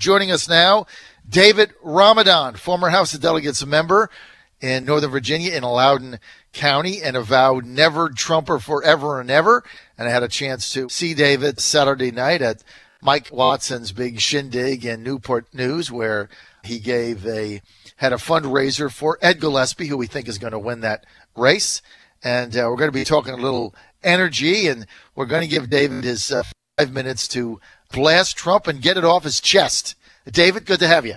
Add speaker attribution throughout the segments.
Speaker 1: Joining us now, David Ramadan, former House of Delegates member in Northern Virginia in Loudoun County, and avowed never Trumper forever and ever. And I had a chance to see David Saturday night at Mike Watson's big shindig in Newport News, where he had a fundraiser for Ed Gillespie, who we think is going to win that race. And we're going to be talking a little energy, and we're going to give David his 5 minutes to blast Trump and get it off his chest. David, good to have you.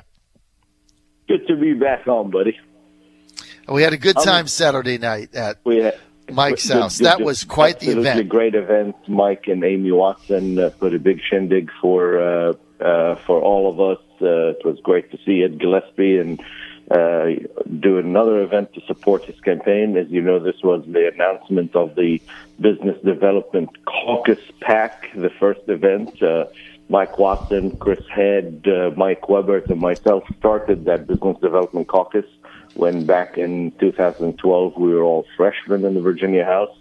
Speaker 2: Good to be back home, buddy.
Speaker 1: We had a good time Saturday night at Mike's house. That was quite the event.
Speaker 2: A great event. Mike and Amy Watson put a big shindig for all of us. It was great to see Ed Gillespie and do another event to support his campaign. As you know, this was the announcement of the Business Development Caucus PAC, the first event. Mike Watson, Chris Head, Mike Weber, and myself started that Business Development Caucus when back in 2012 we were all freshmen in the Virginia House.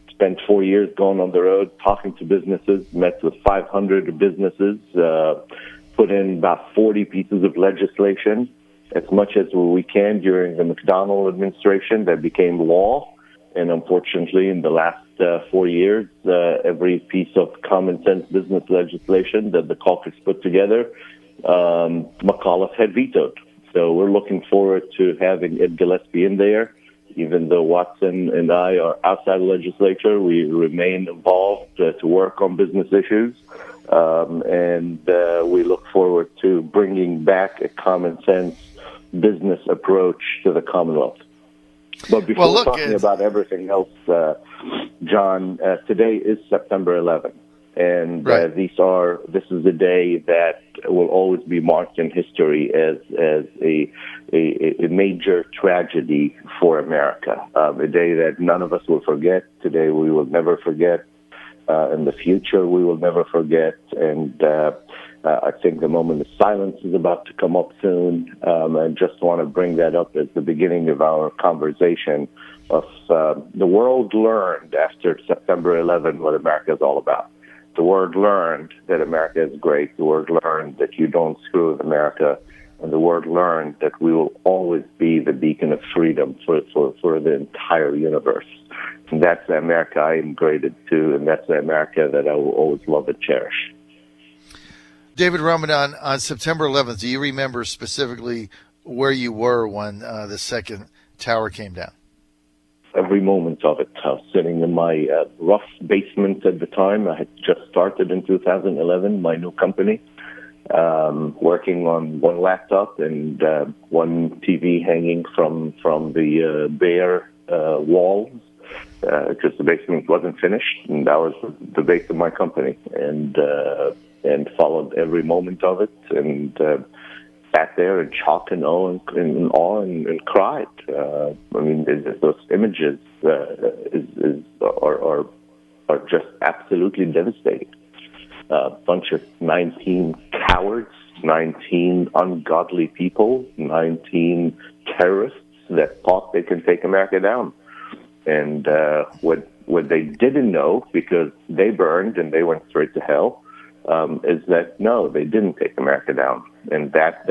Speaker 2: Spent 4 years going on the road, talking to businesses, met with 500 businesses, put in about 40 pieces of legislation, as much as we can during the McDonnell administration that became law. And unfortunately, in the last 4 years, every piece of common sense business legislation that the caucus put together, McAuliffe had vetoed. So we're looking forward to having Ed Gillespie in there. Even though Watson and I are outside the legislature, we remain involved to work on business issues. And we look forward to bringing back a common sense business approach to the Commonwealth. But before talking about everything else, John, today is September 11th. And
Speaker 1: right.
Speaker 2: This is a day that will always be marked in history as a major tragedy for America. A day that none of us will forget. Today we will never forget. In the future we will never forget. And I think the moment of silence is about to come up soon. I just want to bring that up as the beginning of our conversation of the world learned after September 11 what America is all about. The world learned that America is great. The world learned that you don't screw with America. And the world learned that we will always be the beacon of freedom for the entire universe. And that's the America I am graded to, and that's the America that I will always love and cherish.
Speaker 1: David Ramadan, on September 11th, do you remember specifically where you were when the second tower came down?
Speaker 2: Every moment of it. I was sitting in my rough basement at the time. I had just started in 2011, my new company, working on one laptop and one TV hanging from the bare walls, because the basement wasn't finished, and that was the base of my company, and followed every moment of it, and sat there in shock and awe and cried. I mean, those images are just absolutely devastating. A bunch of 19 cowards, 19 ungodly people, 19 terrorists that thought they can take America down. And what they didn't know, because they burned and they went straight to hell, is that no, they didn't take America down, and that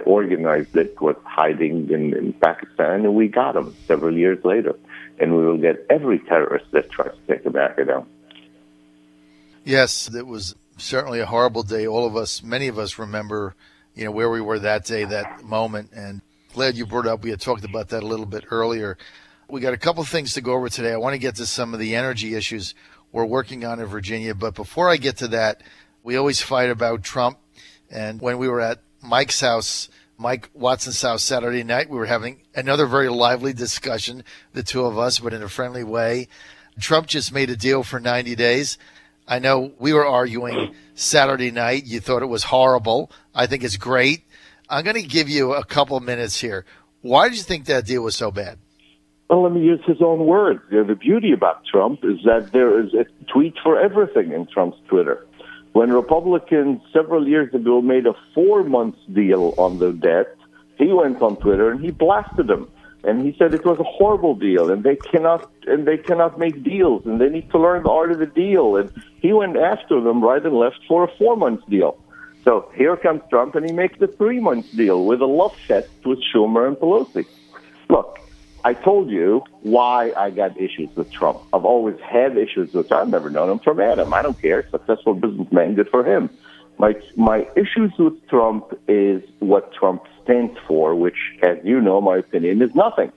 Speaker 2: organized it was hiding in Pakistan, and we got them several years later, and we will get every terrorist that tries to take America down.
Speaker 1: Yes, it was certainly a horrible day. All of us, many of us, remember, where we were that day, that moment, and glad you brought it up. We had talked about that a little bit earlier. We got a couple things to go over today. I want to get to some of the energy issues we're working on in Virginia, but before I get to that, we always fight about Trump. And when we were at Mike's house, Mike Watson's house Saturday night, we were having another very lively discussion, the two of us, but in a friendly way. Trump just made a deal for 90 days. I know we were arguing Saturday night. You thought it was horrible. I think it's great. I'm going to give you a couple of minutes here. Why did you think that deal was so bad?
Speaker 2: Well, let me use his own words. The beauty about Trump is that there is a tweet for everything in Trump's Twitter. When Republicans several years ago made a 4-month deal on the debt, he went on Twitter and he blasted them. And he said it was a horrible deal, and they cannot make deals, and they need to learn the art of the deal. And he went after them right and left for a 4-month deal. So here comes Trump, and he makes a 3-month deal with a love fest with Schumer and Pelosi. Look, I told you why I got issues with Trump. I've always had issues with Trump. I've never known him from Adam. I don't care. Successful businessman, good for him. My issues with Trump is what Trump stands for, which, as you know, my opinion is nothing.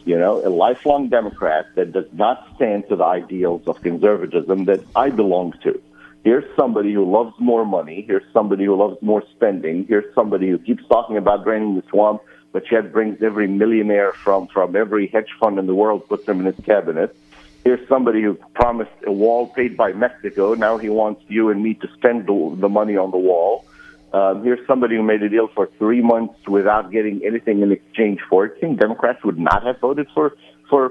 Speaker 2: You know, a lifelong Democrat that does not stand to the ideals of conservatism that I belong to. Here's somebody who loves more money. Here's somebody who loves more spending. Here's somebody who keeps talking about draining the swamp, but yet brings every millionaire from every hedge fund in the world, puts them in his cabinet. Here's somebody who promised a wall paid by Mexico. Now he wants you and me to spend the money on the wall. Here's somebody who made a deal for 3 months without getting anything in exchange for it. I think Democrats would not have voted for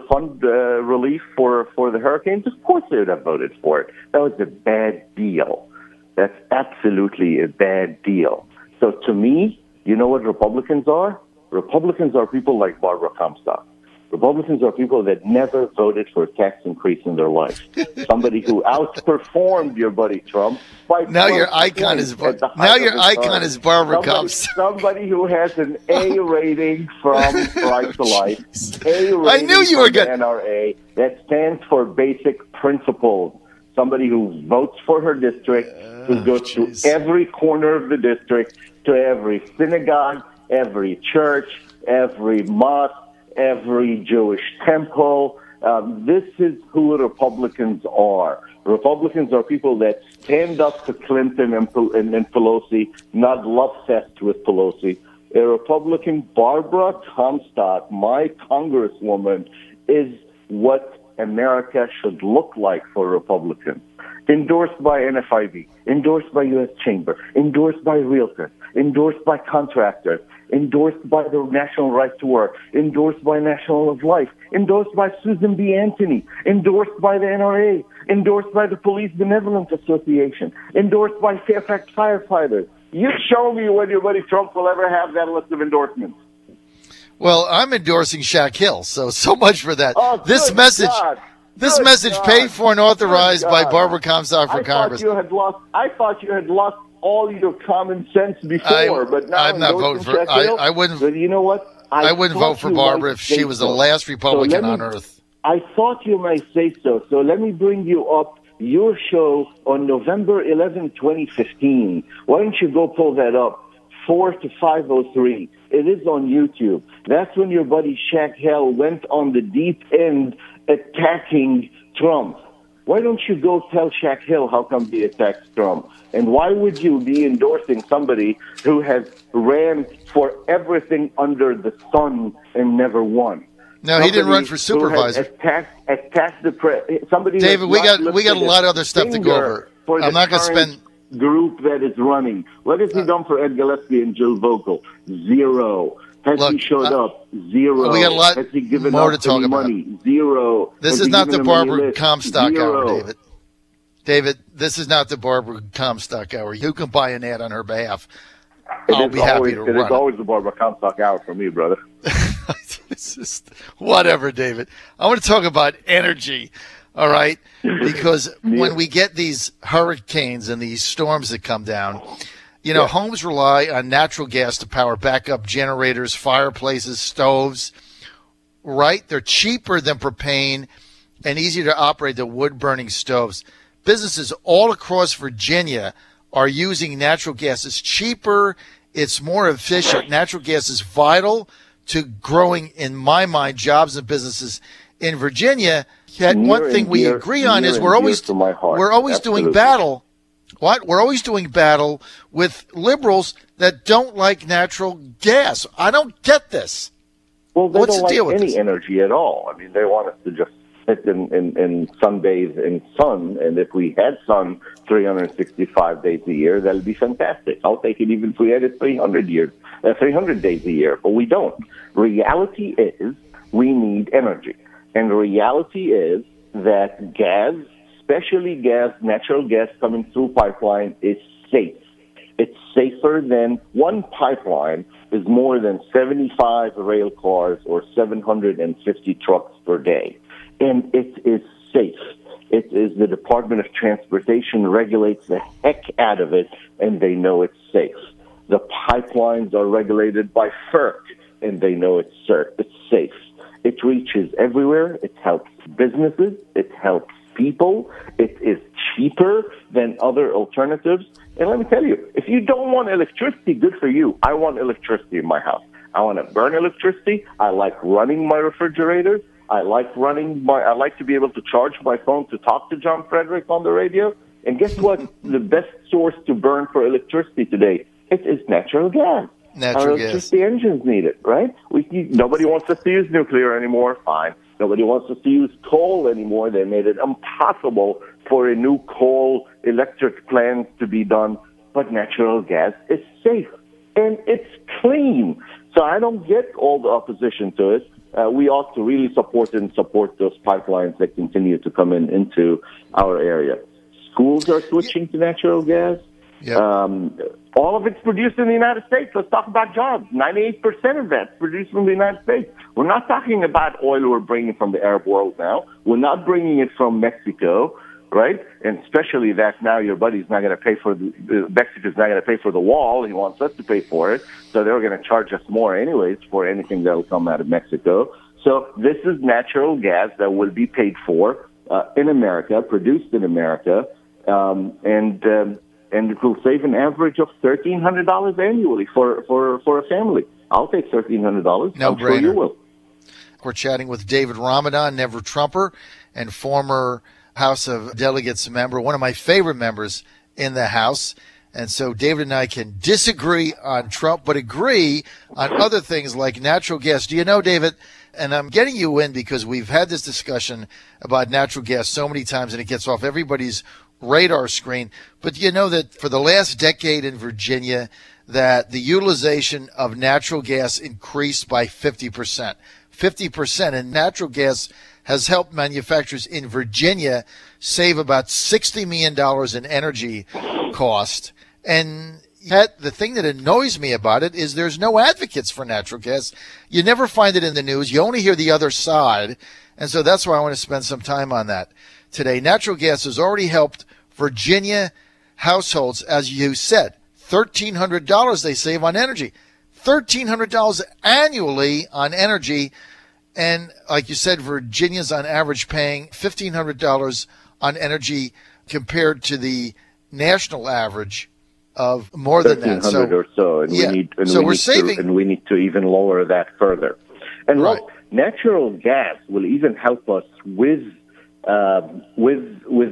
Speaker 2: fund relief for the hurricanes. Of course they would have voted for it. That was a bad deal. That's absolutely a bad deal. So to me, you know what Republicans are? Republicans are people like Barbara Comstock. Republicans are people that never voted for a tax increase in their life. Somebody who outperformed your buddy Trump.
Speaker 1: Now your icon is Barbara Comstock.
Speaker 2: Somebody who has an A rating from Right to Life. A rating
Speaker 1: I knew you were
Speaker 2: good. NRA that stands for basic principles. Somebody who votes for her district, who goes to every corner of the district, to every synagogue, every church, every mosque, every Jewish temple. This is who Republicans are. Republicans are people that stand up to Clinton and Pelosi, not love fest with Pelosi. A Republican, Barbara Comstock, my congresswoman, is what America should look like for Republicans. Endorsed by NFIB, endorsed by U.S. Chamber, endorsed by realtors, endorsed by contractors, endorsed by the National Right to Work, endorsed by National of Life, endorsed by Susan B. Anthony, endorsed by the NRA, endorsed by the Police Benevolent Association, endorsed by Fairfax firefighters. You show me when your buddy Trump will ever have that list of endorsements.
Speaker 1: Well, I'm endorsing Shaq Hill, so much for that.
Speaker 2: Oh,
Speaker 1: this message paid for and authorized by Barbara Comstock for Congress.
Speaker 2: I thought you had lost all your common sense before, but now
Speaker 1: I'm not voting for. I wouldn't.
Speaker 2: But you know what?
Speaker 1: I wouldn't vote for Barbara if she was the last Republican on earth.
Speaker 2: I thought you might say so. So let me bring you up your show on November 11, 2015. Why don't you go pull that up? 4 to 503. It is on YouTube. That's when your buddy Shaq Hill went on the deep end attacking Trump. Why don't you go tell Shaq Hill how come he attacks Trump? And why would you be endorsing somebody who has ran for everything under the sun and never won?
Speaker 1: No, he didn't run for supervisor.
Speaker 2: Attacked the press. Somebody.
Speaker 1: David, we got a lot of other stuff to go over. I'm not going to spend.
Speaker 2: Group that is running. What has he done for Ed Gillespie and Jill Vogel? Zero. Has he showed up? Zero.
Speaker 1: We got a lot
Speaker 2: has he given
Speaker 1: more
Speaker 2: up
Speaker 1: to talk
Speaker 2: any
Speaker 1: about.
Speaker 2: Money? Zero.
Speaker 1: This is not the Barbara Comstock hour, David. David, this is not the Barbara Comstock hour. You can buy an ad on her behalf. I'll be happy to run it.
Speaker 2: It is always the Barbara Comstock hour for me, brother.
Speaker 1: It's just, whatever, David. I want to talk about energy. All right, because when we get these hurricanes and these storms that come down, homes rely on natural gas to power backup generators, fireplaces, stoves, right? They're cheaper than propane and easier to operate than wood-burning stoves. Businesses all across Virginia are using natural gas. It's cheaper. It's more efficient. Natural gas is vital to growing, in my mind, jobs and businesses in Virginia. Yet one thing we agree on is we're always doing battle. What? We're always doing battle with liberals that don't like natural gas. I don't get this.
Speaker 2: Well, they
Speaker 1: What's
Speaker 2: don't
Speaker 1: the deal
Speaker 2: like
Speaker 1: with
Speaker 2: any
Speaker 1: this?
Speaker 2: energy at all. I mean, they want us to just sit and sunbathe in sun. And if we had sun 365 days a year, that would be fantastic. I'll take it even if we had it 300 days a year. But we don't. Reality is we need energy. And the reality is that gas, especially natural gas coming through pipeline, is safe. It's safer than one pipeline is more than 75 rail cars or 750 trucks per day. And it is safe. It is the Department of Transportation regulates the heck out of it, and they know it's safe. The pipelines are regulated by FERC, and they know it's safe. It reaches everywhere. It helps businesses. It helps people. It is cheaper than other alternatives. And let me tell you, if you don't want electricity, good for you. I want electricity in my house. I want to burn electricity. I like running my refrigerator. I like to be able to charge my phone to talk to John Fredericks on the radio. And guess what? The best source to burn for electricity today, it is natural gas. Our electricity engines need it, right? Nobody wants us to use nuclear anymore. Fine. Nobody wants us to use coal anymore. They made it impossible for a new coal electric plant to be done. But natural gas is safe and it's clean. So I don't get all the opposition to it. We ought to really support those pipelines that continue to come into our area. Schools are switching to natural gas.
Speaker 1: Yep.
Speaker 2: All of it's produced in the United States. Let's talk about jobs. 98% of that's produced from the United States. We're not talking about oil we're bringing from the Arab world now. We're not bringing it from Mexico, right? And especially that now your buddy's not going to pay for Mexico's not going to pay for the wall. He wants us to pay for it. So they're going to charge us more anyways for anything that will come out of Mexico. So this is natural gas that will be paid for in America, produced in America, and it will save an average of $1,300 annually for a family. I'll take $1,300.
Speaker 1: No
Speaker 2: I'm sure you will.
Speaker 1: We're chatting with David Ramadan, Never Trumper, and former House of Delegates member, one of my favorite members in the House. And so David and I can disagree on Trump, but agree on other things like natural gas. Do you know, David, and I'm getting you in because we've had this discussion about natural gas so many times and it gets off everybody's radar screen. But you know that for the last decade in Virginia, that the utilization of natural gas increased by 50%. 50%. And natural gas has helped manufacturers in Virginia save about $60 million in energy cost. And yet the thing that annoys me about it is there's no advocates for natural gas. You never find it in the news. You only hear the other side. And so that's why I want to spend some time on that today. Natural gas has already helped Virginia households, as you said, $1,300 they save on energy. $1,300 annually on energy. And like you said, Virginia's on average paying $1,500 on energy compared to the national average of more than that.
Speaker 2: So, or so. And
Speaker 1: yeah.
Speaker 2: we need to even lower that further. And
Speaker 1: right.
Speaker 2: Look, natural gas will even help us with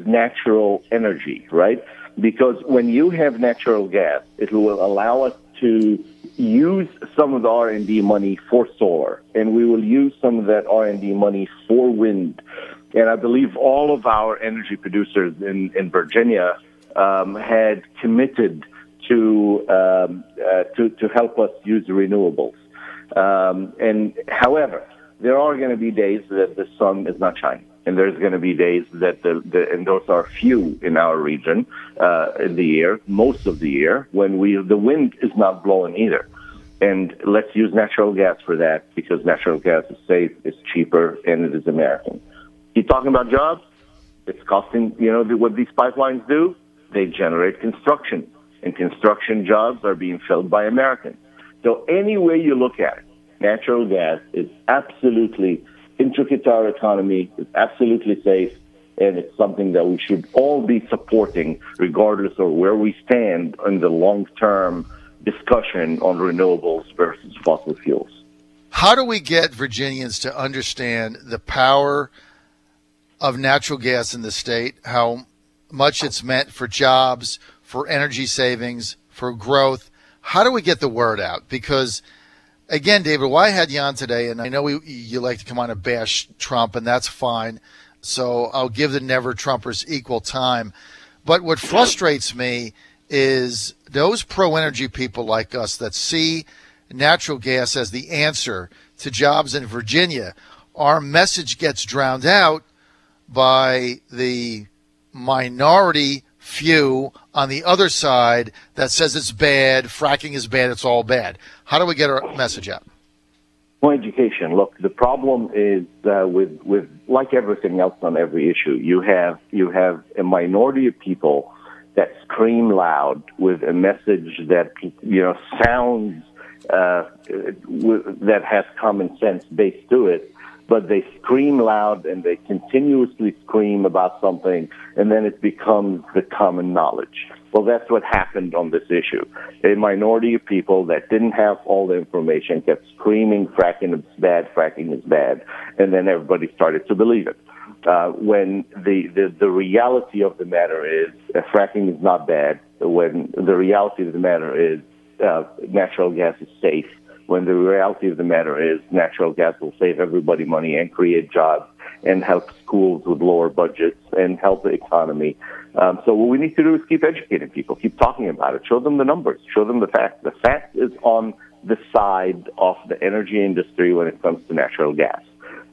Speaker 2: natural energy, right? Because when you have natural gas, it will allow us to use some of the R&D money for solar, and we will use some of that R&D money for wind. And I believe all of our energy producers in Virginia had committed to help us use renewables. And however, there are going to be days that the sun is not shining. And there's going to be days that and those are few in our region in the year, most of the year, when the wind is not blowing either. And let's use natural gas for that because natural gas is safe, it's cheaper, and it is American. Keep talking about jobs. It's costing, what these pipelines do? They generate construction, and construction jobs are being filled by Americans. So any way you look at it, natural gas is absolutely intricate to our economy, it's absolutely safe, and it's something that we should all be supporting regardless of where we stand in the long-term discussion on renewables versus fossil fuels.
Speaker 1: How do we get Virginians to understand the power of natural gas in the state, how much it's meant for jobs, for energy savings, for growth? How do we get the word out? Because again, David, why I had you on today, and I know you like to come on and bash Trump, and that's fine. So I'll give the Never Trumpers equal time. But what frustrates me is those pro-energy people like us that see natural gas as the answer to jobs in Virginia. Our message gets drowned out by the minority few on the other side that says it's bad, fracking is bad, it's all bad. How do we get our message out?
Speaker 2: Well, education. Look, the problem is with like everything else on every issue, you have a minority of people that scream loud with a message that sounds that has common sense based to it, but they scream loud and they continuously scream about something, and then it becomes the common knowledge. Well, that's what happened on this issue. A minority of people that didn't have all the information kept screaming, fracking is bad, and then everybody started to believe it. When the reality of the matter is fracking is not bad, when the reality of the matter is natural gas is safe, when the reality of the matter is natural gas will save everybody money and create jobs and help schools with lower budgets and help the economy. So what we need to do is keep educating people, keep talking about it, show them the numbers, show them the facts. The fact is on the side of the energy industry when it comes to natural gas.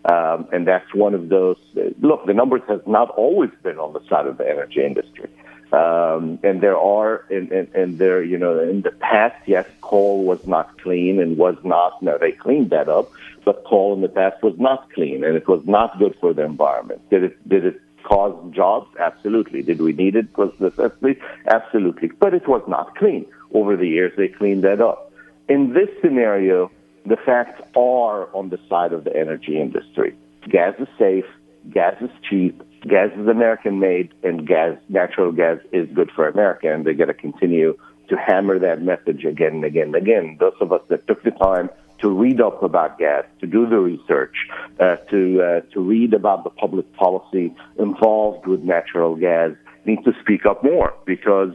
Speaker 2: And that's one of those, look, the numbers has not always been on the side of the energy industry. And there are, and there, in the past, yes, coal was not clean and was not, no, they cleaned that up, but coal in the past was not clean and it was not good for the environment. Did it cause jobs? Absolutely. Did we need it? Was necessity? Absolutely. But it was not clean. Over the years, they cleaned that up. In this scenario, the facts are on the side of the energy industry. Gas is safe, gas is cheap, gas is American-made, and natural gas is good for America, and they're going to continue to hammer that message again and again and again. Those of us that took the time to read up about gas, to do the research, to read about the public policy involved with natural gas, need to speak up more because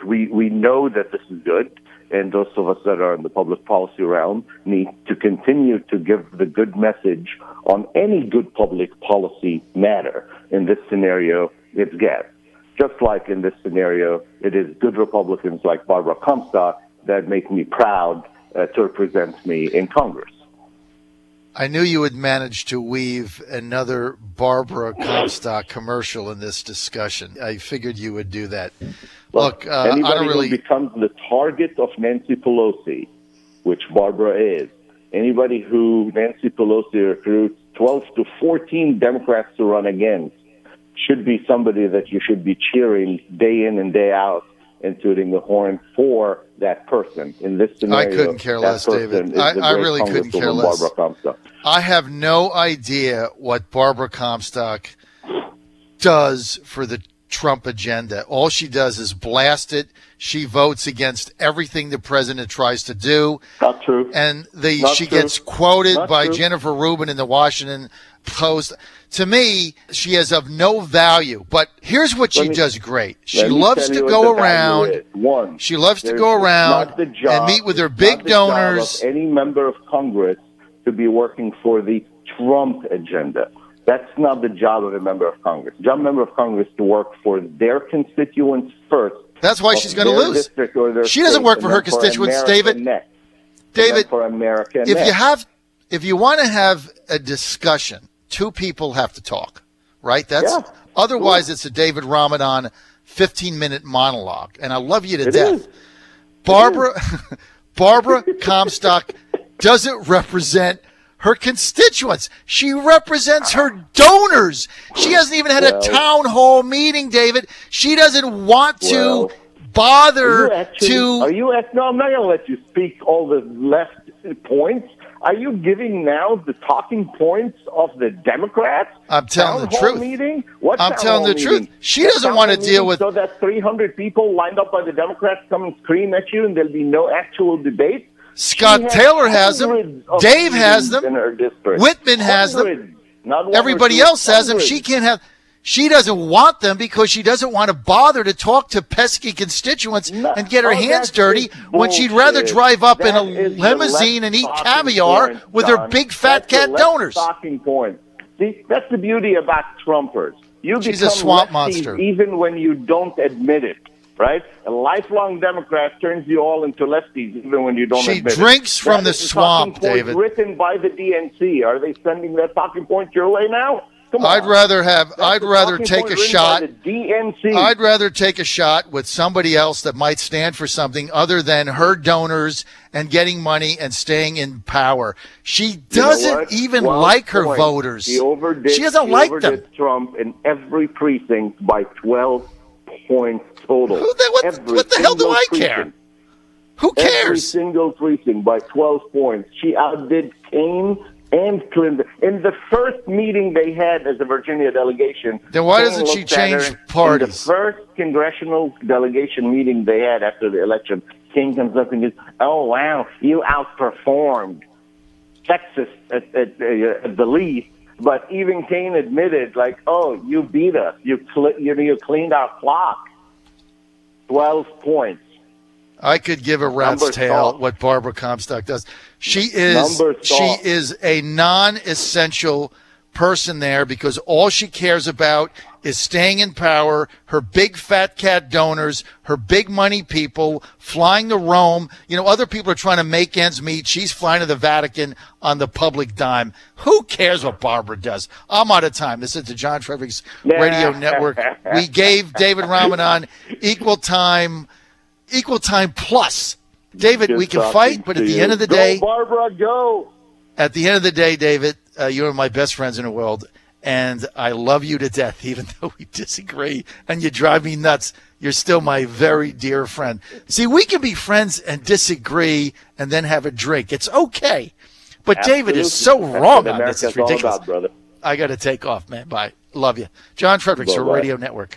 Speaker 2: we know that this is good. And those of us that are in the public policy realm need to continue to give the good message on any good public policy matter. In this scenario, it's gas. Just like in this scenario, it is good Republicans like Barbara Comstock that make me proud to represent me in Congress.
Speaker 1: I knew you would manage to weave another Barbara Comstock commercial in this discussion. I figured you would do that. Look,
Speaker 2: anybody
Speaker 1: I don't really
Speaker 2: who becomes the target of Nancy Pelosi, which Barbara is, anybody who Nancy Pelosi recruits 12 to 14 Democrats to run against should be somebody that you should be cheering day in and day out and tooting the horn for that person. In this scenario,
Speaker 1: I couldn't care less, David. I really couldn't care less.
Speaker 2: Barbara Comstock.
Speaker 1: I have no idea what Barbara Comstock does for the Trump agenda. All she does is blast it. She votes against everything the president tries to do.
Speaker 2: Not true.
Speaker 1: And she gets quoted by Jennifer Rubin in the Washington Post. To me, she is of no value. But here's what she does great. She loves to go around. She loves to go around and meet with her big donors.
Speaker 2: Any member of Congress to be working for the Trump agenda. That's not the job of a member of Congress. The job of a member of Congress is to work for their constituents first.
Speaker 1: That's why she's going to lose. She doesn't work for her constituents, David. David,
Speaker 2: for America
Speaker 1: if you want to have a discussion, two people have to talk, right? Otherwise, it's a David Ramadan 15-minute monologue, and I love you to death. Barbara Comstock doesn't represent her constituents. She represents her donors. She hasn't even had a town hall meeting, David. She doesn't want to bother to...
Speaker 2: No, I'm not going to let you speak all the left points. Are you giving now the talking points of the Democrats?
Speaker 1: I'm telling the truth.
Speaker 2: Meeting?
Speaker 1: I'm telling the truth. She doesn't want to deal with...
Speaker 2: So that 300 people lined up by the Democrats come and scream at you and there'll be no actual debate?
Speaker 1: Scott Taylor has them. Dave has them. Whitman has them. Everybody else has them. She can't have... She doesn't want them because she doesn't want to bother to talk to pesky constituents and get her hands dirty when she'd rather drive up in a limousine and eat caviar with her big fat cat donors.
Speaker 2: Talking point. See, that's the beauty about Trumpers.
Speaker 1: She's a swamp monster.
Speaker 2: Even when you don't admit it, right? A lifelong Democrat turns you all into lefties even when you don't admit it.
Speaker 1: She drinks from the swamp, David.
Speaker 2: Written by the DNC. Are they sending that talking point your way now? Come
Speaker 1: I'd
Speaker 2: on.
Speaker 1: rather
Speaker 2: Talking
Speaker 1: take
Speaker 2: point
Speaker 1: a
Speaker 2: written
Speaker 1: shot.
Speaker 2: by the DNC.
Speaker 1: I'd rather take a shot with somebody else that might stand for something other than her donors and getting money and staying in power. She doesn't even like her voters. She doesn't like them.
Speaker 2: Trump in every precinct by 12 points total.
Speaker 1: What the hell do I care? Who cares?
Speaker 2: Every single precinct by 12 points. She outdid Kane and Clinton. In the first meeting they had as a Virginia delegation.
Speaker 1: Then why
Speaker 2: Kane
Speaker 1: doesn't she
Speaker 2: looked at her
Speaker 1: change parties?
Speaker 2: In the first congressional delegation meeting they had after the election, King comes up and goes, "Oh, wow, you outperformed." Texas at the least. But even Kane admitted, like, "Oh, you beat us. You cleaned our clock." 12 points.
Speaker 1: I could give a rat's tail what Barbara Comstock does. She is a non-essential person there because all she cares about is staying in power, her big fat cat donors, her big money people, flying to Rome. You know, other people are trying to make ends meet. She's flying to the Vatican on the public dime. Who cares what Barbara does? I'm out of time. This is the John Fredericks Radio Network. We gave David Ramadan equal time plus. David, we can fight, but at the end of the day,
Speaker 2: go, Barbara, go.
Speaker 1: At the end of the day, David, you're my best friends in the world, and I love you to death, even though we disagree, and you drive me nuts. You're still my very dear friend. See, we can be friends and disagree and then have a drink. It's okay. But David is so wrong on this. It's ridiculous.
Speaker 2: All about, brother.
Speaker 1: I got to take off, man. Bye. Love you. John Fredericks, Radio Network.